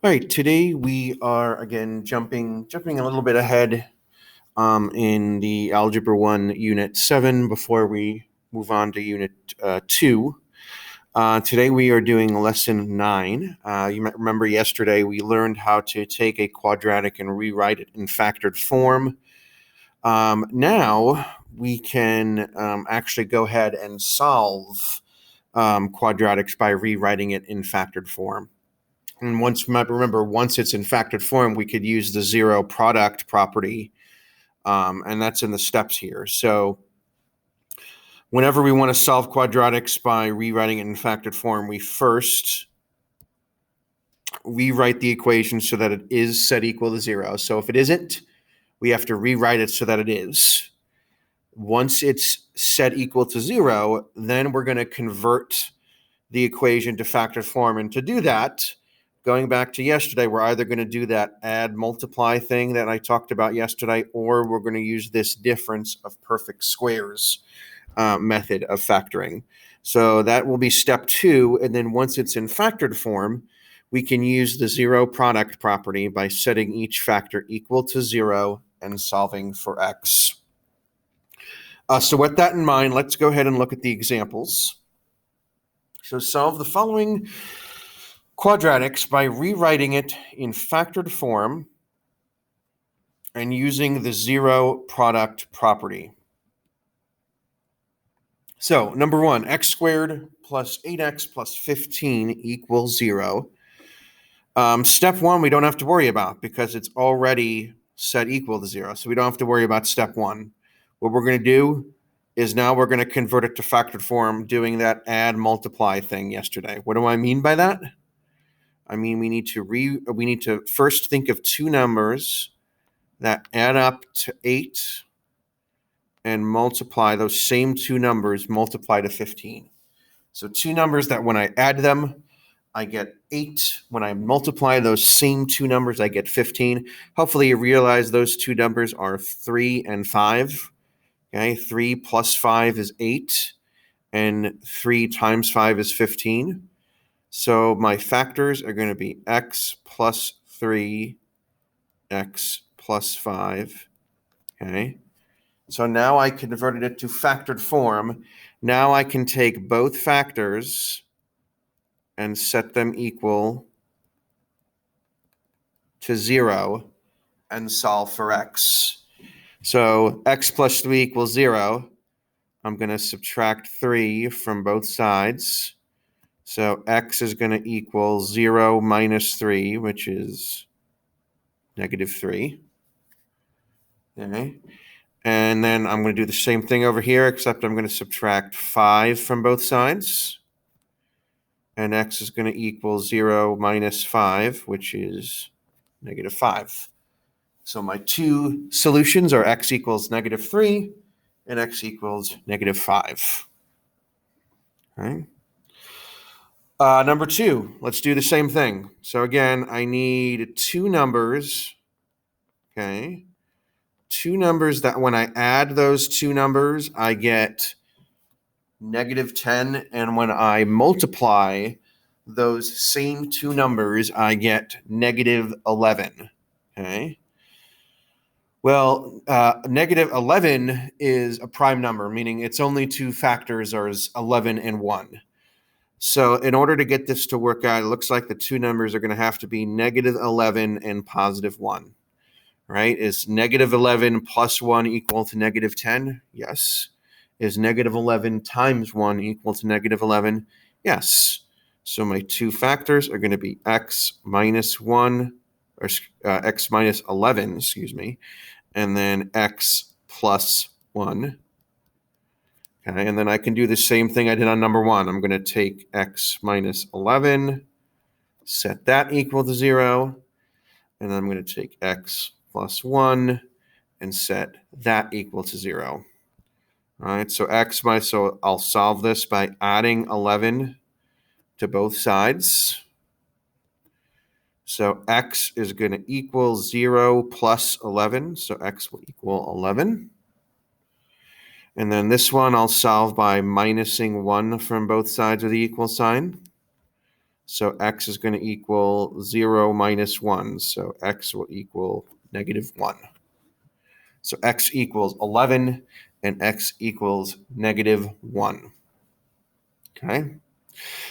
All right, today we are again jumping a little bit ahead in the Algebra 1 Unit 7 before we move on to Unit 2. Today we are doing Lesson 9. You might remember yesterday we learned how to take a quadratic and rewrite it in factored form. Now we can actually go ahead and solve quadratics by rewriting it in factored form. And once it's in factored form, we could use the zero product property, and that's in the steps here. So whenever we want to solve quadratics by rewriting it in factored form, we first rewrite the equation so that it is set equal to zero. So if it isn't, we have to rewrite it so that it is. Once it's set equal to zero, then we're going to convert the equation to factored form. And to do that, going back to yesterday, we're either going to do that add multiply thing that I talked about yesterday, or we're going to use this difference of perfect squares method of factoring. So that will be step 2. And then once it's in factored form, we can use the zero product property by setting each factor equal to 0 and solving for x. So with that in mind, let's go ahead and look at the examples. So solve the following quadratics by rewriting it in factored form and using the zero product property. So number 1, x squared plus 8x plus 15 equals 0. Step 1 we don't have to worry about because it's already set equal to 0. So we don't have to worry about step 1. What we're going to do is now we're going to convert it to factored form doing that add multiply thing yesterday. What do I mean by that? I mean we need to first think of two numbers that add up to 8 and multiply those same two numbers multiply to 15. So two numbers that when I add them, I get 8. When I multiply those same two numbers, I get 15. Hopefully you realize those two numbers are 3 and 5. Okay, 3 plus 5 is 8, and 3 times 5 is 15. So my factors are going to be x plus 3, x plus 5. Okay, so now I converted it to factored form. Now I can take both factors and set them equal to 0 and solve for x. So x plus 3 equals 0. I'm going to subtract 3 from both sides. So x is going to equal 0 minus 3, which is negative 3. Okay. And then I'm going to do the same thing over here, except I'm going to subtract 5 from both sides. And x is going to equal 0 minus 5, which is negative 5. So my two solutions are x equals negative 3 and x equals negative 5. All right. Number 2, let's do the same thing. So again, I need two numbers, okay? Two numbers that when I add those two numbers, I get negative 10, and when I multiply those same two numbers, I get negative 11, okay? Well, negative 11 is a prime number, meaning its only two factors are 11 and 1. So in order to get this to work out, it looks like the two numbers are going to have to be negative 11 and positive 1, right? Is negative 11 plus 1 equal to negative 10? Yes. Is negative 11 times 1 equal to negative 11? Yes. So my two factors are going to be x minus 1, or x minus 11, excuse me, and then x plus 1. Okay, and then I can do the same thing I did on number 1. I'm going to take x minus 11, set that equal to 0, and then I'm going to take x plus 1 and set that equal to 0. All right, so I'll solve this by adding 11 to both sides. So x is going to equal 0 plus 11, so x will equal 11. And then this one I'll solve by minusing 1 from both sides of the equal sign. So x is going to equal 0 minus 1. So x will equal negative 1. So x equals 11 and x equals negative 1. Okay.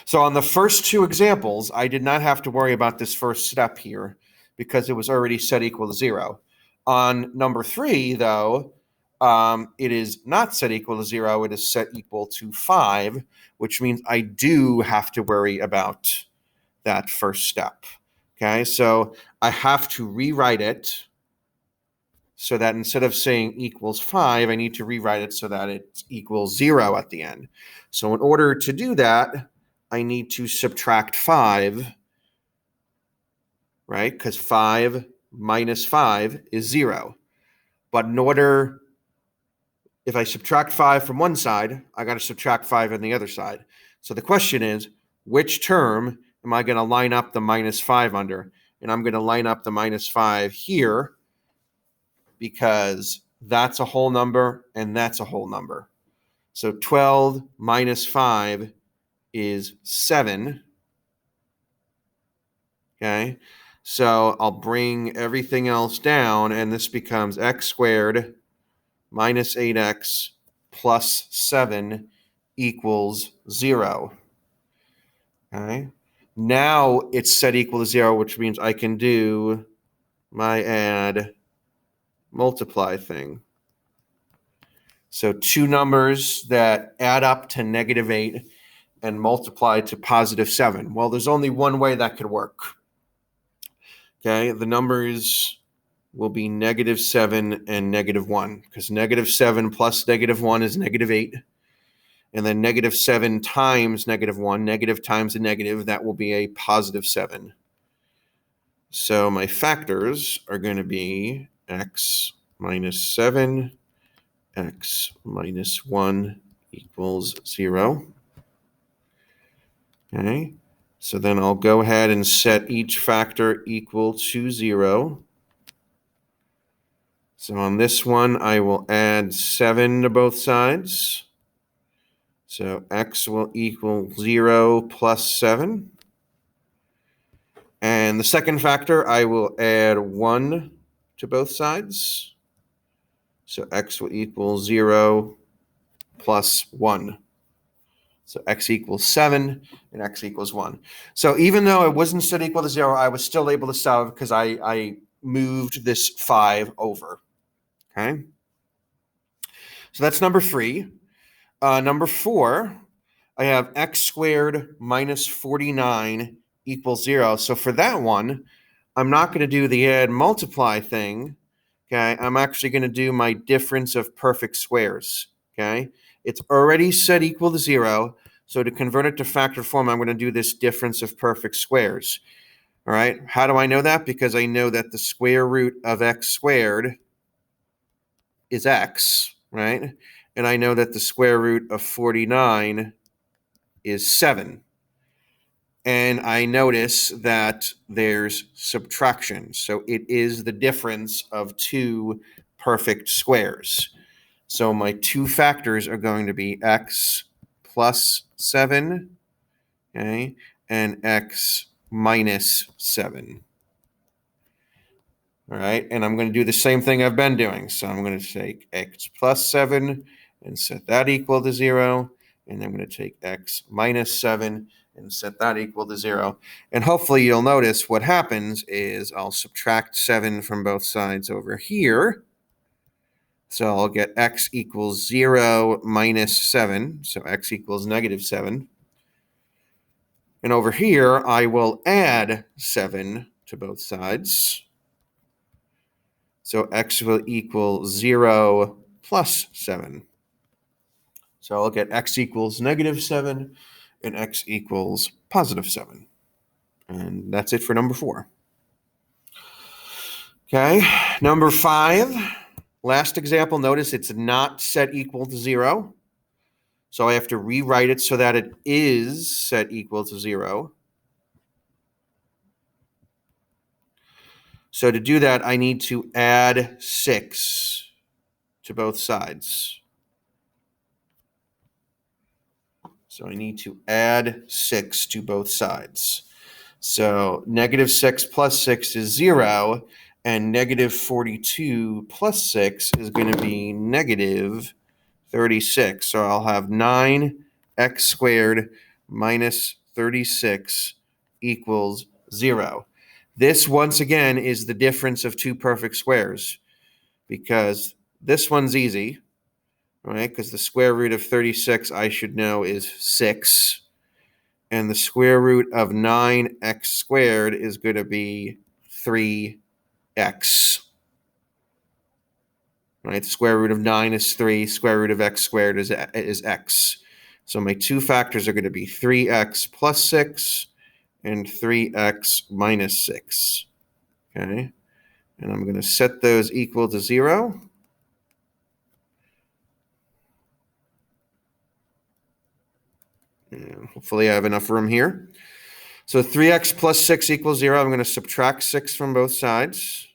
So on the first two examples, I did not have to worry about this first step here because it was already set equal to 0. On number 3, though, it is not set equal to 0. It is set equal to 5, which means I do have to worry about that first step. Okay, so I have to rewrite it so that instead of saying equals 5, I need to rewrite it so that it equals 0 at the end. So in order to do that, I need to subtract 5, right? Because 5 minus 5 is 0. But in order, if I subtract 5 from one side, I got to subtract 5 on the other side. So the question is, which term am I going to line up the minus 5 under? And I'm going to line up the minus 5 here because that's a whole number and that's a whole number. So 12 minus 5 is 7. Okay, so I'll bring everything else down, and this becomes x squared minus 8x plus 7 equals 0. Okay, now it's set equal to 0, which means I can do my add multiply thing. So two numbers that add up to negative 8 and multiply to positive 7. Well, there's only one way that could work. Okay, the numbers will be negative 7 and negative 1, because negative 7 plus negative 1 is negative 8. And then negative 7 times negative 1, negative times a negative, that will be a positive 7. So my factors are going to be x minus 7, x minus 1 equals 0. Okay, so then I'll go ahead and set each factor equal to 0. So on this one, I will add 7 to both sides. So x will equal 0 plus 7. And the second factor, I will add 1 to both sides. So x will equal 0 plus 1. So x equals 7 and x equals 1. So even though it wasn't set equal to 0, I was still able to solve because I moved this 5 over. Okay. So that's number 3. Number 4, I have x squared minus 49 equals 0. So for that one, I'm not going to do the add multiply thing. Okay, I'm actually going to do my difference of perfect squares. Okay, it's already set equal to 0. So to convert it to factor form, I'm going to do this difference of perfect squares. All right, how do I know that? Because I know that the square root of x squared is x, right? And I know that the square root of 49 is 7. And I notice that there's subtraction. So it is the difference of two perfect squares. So my two factors are going to be x plus 7, okay, and x minus 7. All right, and I'm going to do the same thing I've been doing. So I'm going to take x plus 7 and set that equal to 0. And I'm going to take x minus 7 and set that equal to 0. And hopefully you'll notice what happens is I'll subtract 7 from both sides over here. So I'll get x equals 0 minus 7. So x equals negative 7. And over here, I will add 7 to both sides. So x will equal 0 plus 7. So I'll get x equals negative 7 and x equals positive 7. And that's it for number 4. Okay, number 5. Last example, notice it's not set equal to 0. So I have to rewrite it so that it is set equal to 0. So to do that, I need to add 6 to both sides. So I need to add 6 to both sides. So negative 6 plus 6 is 0, and negative 42 plus 6 is going to be negative 36. So I'll have 9x squared minus 36 equals 0. This, once again, is the difference of two perfect squares, because this one's easy, right? Because the square root of 36, I should know, is 6. And the square root of 9x squared is going to be 3x. Right? The square root of 9 is 3. Square root of x squared is x. So my two factors are going to be 3x plus 6 and 3x minus 6. Okay? And I'm going to set those equal to 0. And hopefully I have enough room here. So 3x plus 6 equals 0. I'm going to subtract 6 from both sides.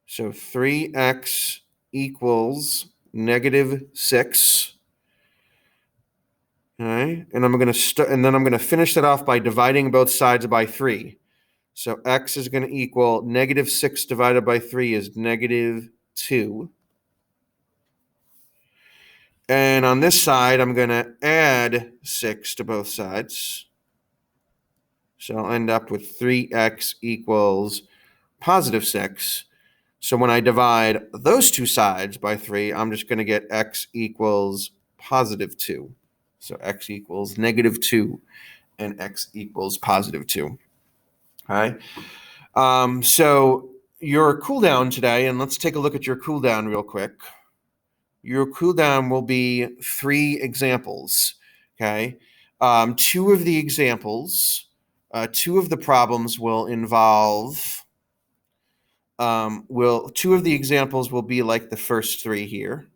So 3x equals negative 6. Okay, and I'm going to finish that off by dividing both sides by 3. So x is going to equal negative 6 divided by 3 is negative 2. And on this side, I'm going to add 6 to both sides. So I'll end up with 3x equals positive 6. So when I divide those two sides by 3, I'm just going to get x equals positive 2. So x equals negative 2 and x equals positive 2. All right. So your cool down today, and let's take a look at your cool down real quick. Your cool down will be 3 examples. Okay. Two of the problems will involve. Two of the examples will be like the first 3 here.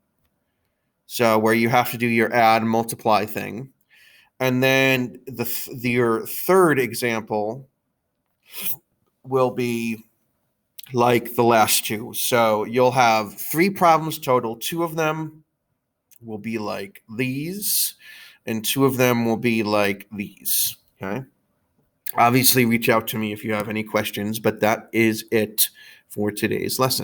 So where you have to do your add and multiply thing. And then your third example will be like the last 2. So you'll have 3 problems total. 2 of them will be like these, and 2 of them will be like these. Okay. Obviously, reach out to me if you have any questions, but that is it for today's lesson.